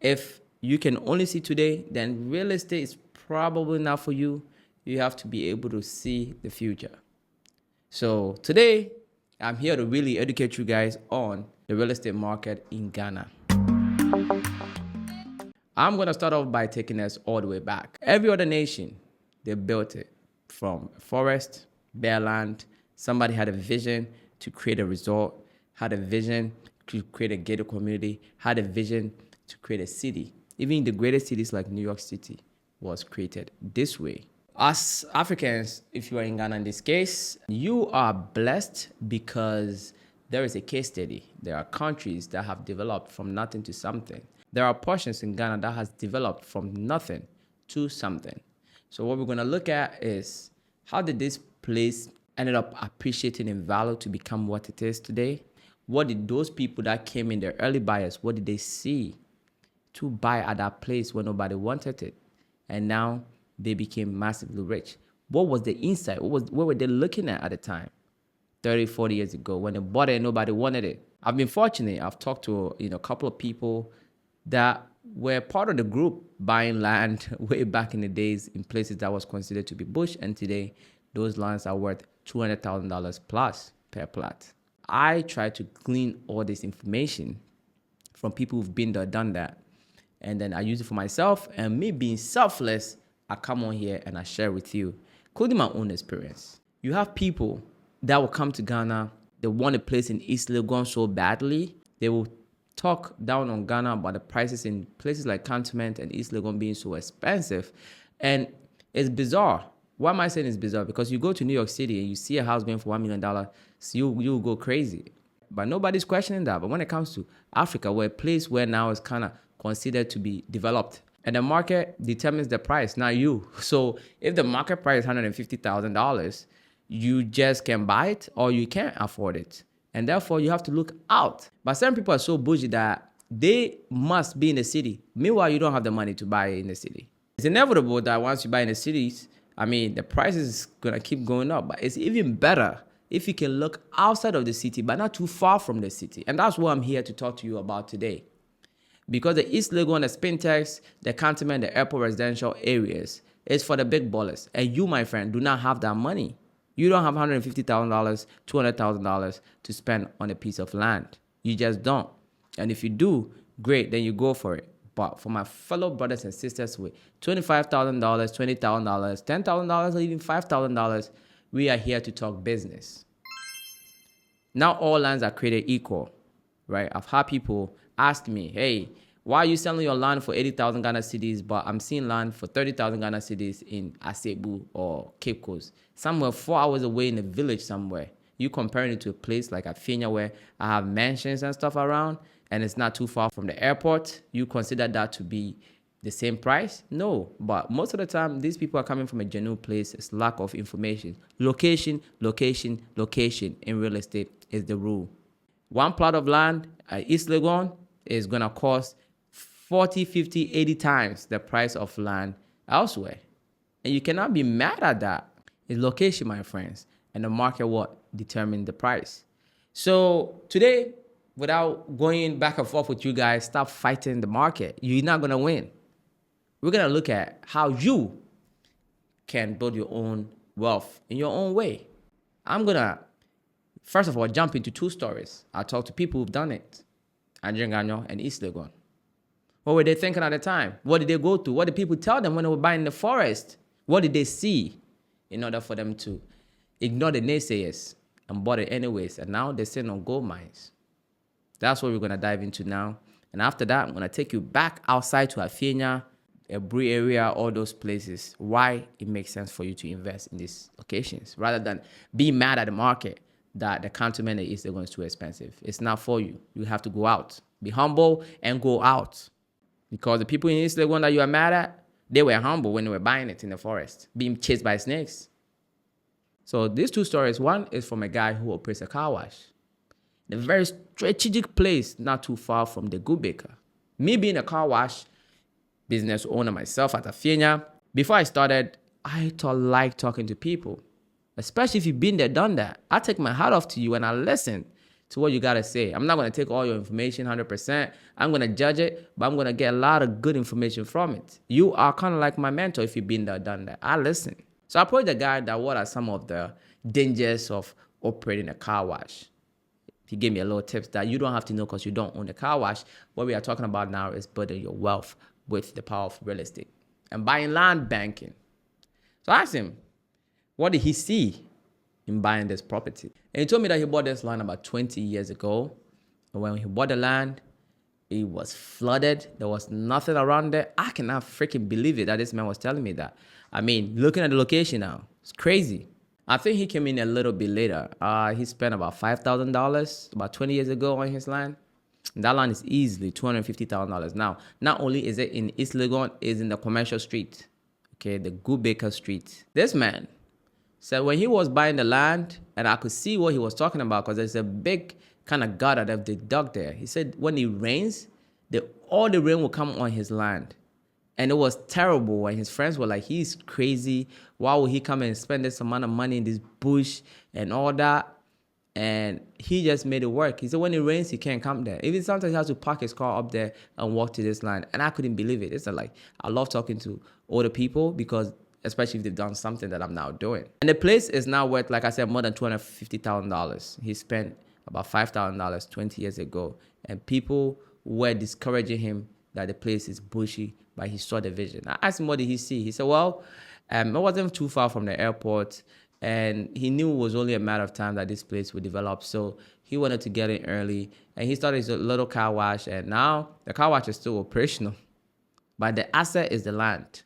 If you can only see today, then real estate is probably not for you. You have to be able to see the future. So today, I'm here to really educate you guys on the real estate market in Ghana. I'm going to start off by taking us all the way back. Every other nation, they built it from forest, bare land. Somebody had a vision to create a resort, had a vision to create a gated community, had a vision to create a city. Even the greatest cities like New York City was created this way. As Africans, if you are in Ghana in this case, you are blessed because there is a case study. There are countries that have developed from nothing to something. There are portions in Ghana that has developed from nothing to something. So what we're going to look at is how did this place ended up appreciating in value to become what it is today? What did those people that came in, the early buyers, what did they see to buy at that place when nobody wanted it? And now they became massively rich. What was the insight? What were they looking at the time? 30, 40 years ago when they bought it and nobody wanted it. I've been fortunate. I've talked to a couple of people that were part of the group buying land way back in the days in places that was considered to be bush, and today those lands are worth $200,000 plus per plot. I try to glean all this information from people who've been there, done that, and then I use it for myself. And me being selfless, I come on here and I share with you, including my own experience. You have people that will come to Ghana, they want a place in East Legon so badly, they will talk down on Ghana about the prices in places like Cantonment and East Legon being so expensive. And it's bizarre. Why am I saying it's bizarre? Because you go to New York City and you see a house going for $1 million, so you'll go crazy. But nobody's questioning that. But when it comes to Africa, where a place where now is kind of considered to be developed, and the market determines the price, not you. So if the market price is $150,000, you just can buy it or you can't afford it. And therefore, you have to look out. But some people are so bougie that they must be in the city. Meanwhile, you don't have the money to buy in the city. It's inevitable that once you buy in the cities, the price is going to keep going up. But it's even better if you can look outside of the city, but not too far from the city. And that's what I'm here to talk to you about today. Because the East Legon, the Spintex, the Cantonment, the airport residential areas is for the big ballers. And you, my friend, do not have that money. You don't have $150,000, $200,000 to spend on a piece of land. You just don't. And if you do, great, then you go for it. But for my fellow brothers and sisters with $25,000, $20,000, $10,000, or even $5,000, we are here to talk business. Not all lands are created equal, right? I've had people ask me, hey, why are you selling your land for 80,000 Ghana cedis, but I'm seeing land for 30,000 Ghana cedis in Asebu or Cape Coast, somewhere 4 hours away in a village somewhere? You comparing it to a place like Afienya where I have mansions and stuff around, and it's not too far from the airport. You consider that to be the same price? No, but most of the time, these people are coming from a genuine place. It's lack of information. Location, location, location in real estate is the rule. One plot of land at East Legon is going to cost 40, 50, 80 times the price of land elsewhere. And you cannot be mad at that. It's location, my friends. And the market what determine the price. So today, without going back and forth with you guys, stop fighting the market. You're not going to win. We're going to look at how you can build your own wealth in your own way. I'm going to, first of all, jump into two stories. I'll talk to people who've done it. Afienya and East Legon. What were they thinking at the time? What did they go through? What did people tell them when they were buying the forest? What did they see in order for them to ignore the naysayers and bought it anyways? And now they're sitting on gold mines. That's what we're going to dive into now. And after that, I'm going to take you back outside to Afienya, Ebri area, all those places, why it makes sense for you to invest in these locations rather than be mad at the market that the Cantonment in East Legon is too expensive. It's not for you. You have to go out. Be humble and go out. Because the people in East Legon that you are mad at, they were humble when they were buying it in the forest, being chased by snakes. So these two stories, one is from a guy who operates a car wash. In a very strategic place, not too far from the Good Baker. Me being a car wash business owner myself at Afienya, before I started, I like talking to people. Especially if you've been there, done that. I take my hat off to you and I listen to what you got to say. I'm not going to take all your information 100%. I'm going to judge it, but I'm going to get a lot of good information from it. You are kind of like my mentor if you've been there, done that. I listen. So I approached the guy that what are some of the dangers of operating a car wash. He gave me a little tips that you don't have to know because you don't own a car wash. What we are talking about now is building your wealth with the power of real estate and buying land banking. So I asked him, what did he see in buying this property? And he told me that he bought this land about 20 years ago. And when he bought the land, it was flooded. There was nothing around there. I cannot freaking believe it that this man was telling me that. I mean, looking at the location now, it's crazy. I think he came in a little bit later. He spent about $5,000 about 20 years ago on his land. And that land is easily $250,000 now. Not only is it in East Legon, it's in the commercial street. Okay, the Good Baker Street. This man said when he was buying the land, and I could see what he was talking about because there's a big kind of gutter that they dug there. He said when it rains, all the rain will come on his land. And it was terrible. And his friends were like, he's crazy. Why would he come and spend this amount of money in this bush and all that? And he just made it work. He said when it rains, he can't come there. Even sometimes he has to park his car up there and walk to this land. And I couldn't believe it. It's like, I love talking to older people because especially if they've done something that I'm now doing. And the place is now worth, like I said, more than $250,000. He spent about $5,000 20 years ago. And people were discouraging him that the place is bushy, but he saw the vision. I asked him, what did he see? He said, well, it wasn't too far from the airport, and he knew it was only a matter of time that this place would develop. So he wanted to get in early, and he started his little car wash, and now the car wash is still operational. But the asset is the land.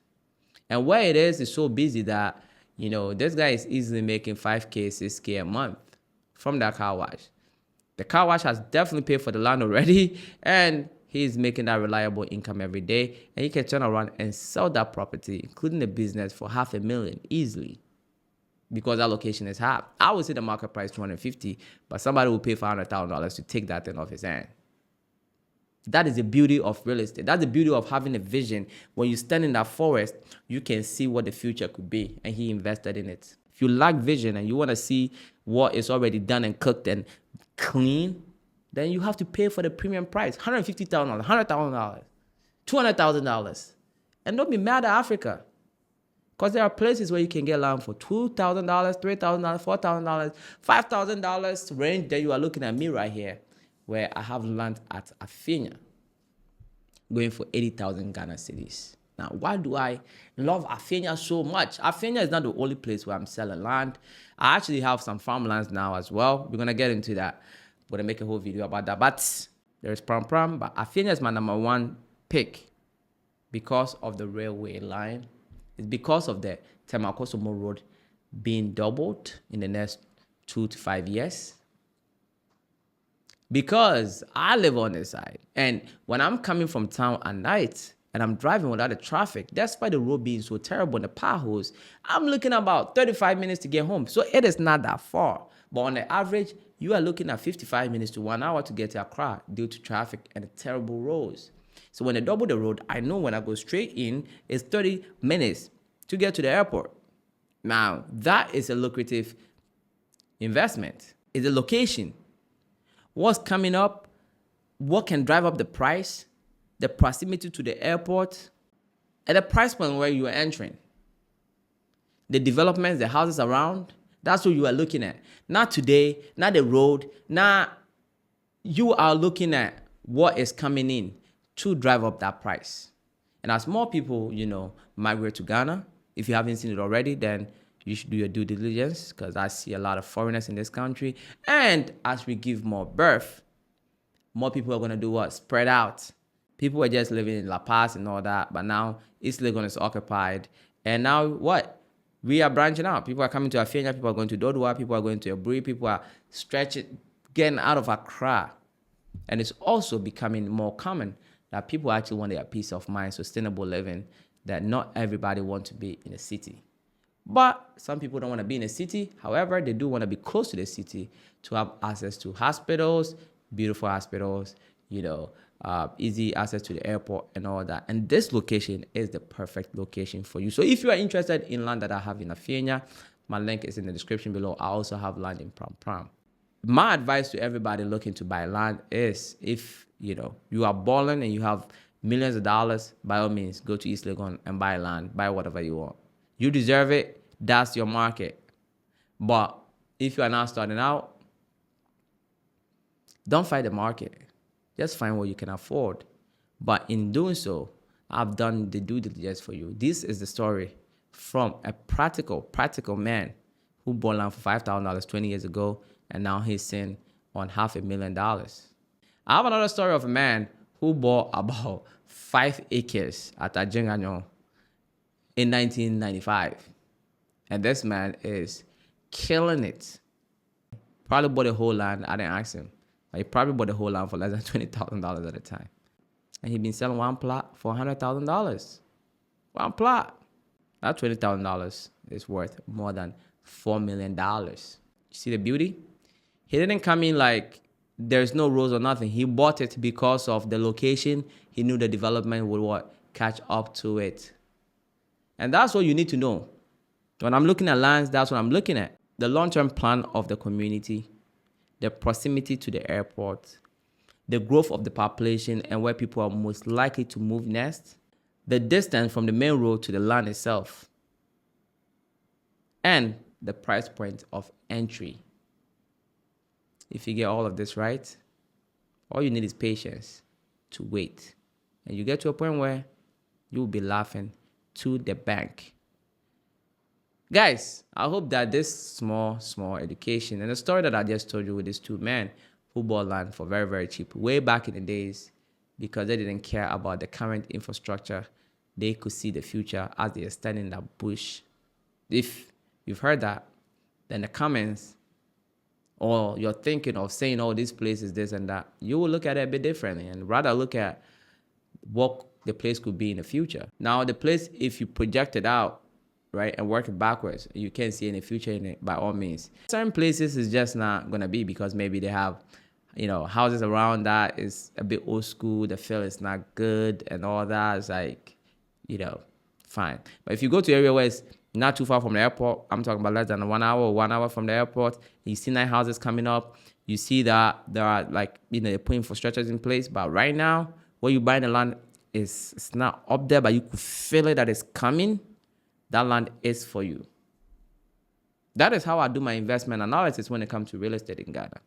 And where it is so busy that, this guy is easily making $5K, $6K a month from that car wash. The car wash has definitely paid for the land already, and he's making that reliable income every day, and he can turn around and sell that property, including the business, for $500,000 easily, because that location is hot. I would say the market price $250,000, but somebody will pay $500,000 to take that thing off his hand. That is the beauty of real estate. That's the beauty of having a vision. When you stand in that forest, you can see what the future could be, and he invested in it. If you lack vision and you want to see what is already done and cooked and clean, then you have to pay for the premium price, $150,000, $100,000, $200,000. And don't be mad at Africa, because there are places where you can get land for $2,000, $3,000, $4,000, $5,000 range. Then you are looking at me right here, where I have land at Afienya, going for 80,000 Ghana cedis. Now, why do I love Afienya so much? Afienya is not the only place where I'm selling land. I actually have some farmlands now as well. We're going to get into that. I'm going to make a whole video about that. But there's Pram. But Afienya is my number one pick because of the railway line. It's because of the Temakosomo Road being doubled in the next 2 to 5 years. Because I live on this side. And when I'm coming from town at night and I'm driving without the traffic, despite the road being so terrible and the potholes, I'm looking about 35 minutes to get home. So it is not that far. But on the average, you are looking at 55 minutes to 1 hour to get to Accra due to traffic and the terrible roads. So when they double the road, I know when I go straight in, it's 30 minutes to get to the airport. Now, that is a lucrative investment. It's a location. What's coming up? What can drive up the price? The proximity to the airport, and the price point where you are entering. The developments, the houses around, that's what you are looking at. Not today, not the road. Now you are looking at what is coming in to drive up that price. And as more people, migrate to Ghana, if you haven't seen it already, then you should do your due diligence, because I see a lot of foreigners in this country. And as we give more birth, more people are going to do what? Spread out. People were just living in La Paz and all that, but now East Legon is occupied. And now what? We are branching out. People are coming to Afienya, people are going to Dodua, people are going to Aburi, people are stretching, getting out of Accra. And it's also becoming more common that people actually want their peace of mind, sustainable living, that not everybody wants to be in a city. But some people don't want to be in a city. However, they do want to be close to the city to have access to hospitals, beautiful hospitals, easy access to the airport and all that. And this location is the perfect location for you. So if you are interested in land that I have in Afienya, my link is in the description below. I also have land in Pram. My advice to everybody looking to buy land is, if you are balling and you have millions of dollars, by all means go to East Legon and buy land, buy whatever you want. You deserve it. That's your market. But if you are now starting out, don't fight the market. Just find what you can afford. But in doing so, I've done the due diligence for you. This is the story from a practical man who bought land for $5,000 20 years ago, and now he's sitting on $500,000. I have another story of a man who bought about 5 acres at Ajenganyo in 1995. And this man is killing it. Probably bought the whole land. I didn't ask him. But he probably bought the whole land for less than $20,000 at a time. And he'd been selling one plot for $100,000. One plot. That $20,000 is worth more than $4 million. You see the beauty? He didn't come in like there's no rules or nothing. He bought it because of the location. He knew the development would catch up to it. And that's what you need to know. When I'm looking at lands, that's what I'm looking at. The long-term plan of the community, the proximity to the airport, the growth of the population and where people are most likely to move next, the distance from the main road to the land itself, and the price point of entry. If you get all of this right, all you need is patience to wait. And you get to a point where you will be laughing to the bank. Guys, I hope that this small education and the story that I just told you with these two men who bought land for very, very cheap way back in the days because they didn't care about the current infrastructure. They could see the future as they are standing in that bush. If you've heard that, then the comments or you're thinking of saying, oh, this place is this and that, you will look at it a bit differently and rather look at what the place could be in the future. Now, the place, if you project it out, right, and work it backwards, you can't see any future in it by all means. Certain places is just not going to be because maybe they have, houses around that is a bit old school, the feel is not good and all that. It's like, fine. But if you go to an area where it's not too far from the airport, I'm talking about less than 1 hour or 1 hour from the airport, you see nice houses coming up, you see that there are they're putting infrastructures in place. But right now, where you buy the land it's not up there, but you could feel it that it's coming. That land is for you. That is how I do my investment analysis when it comes to real estate in Ghana.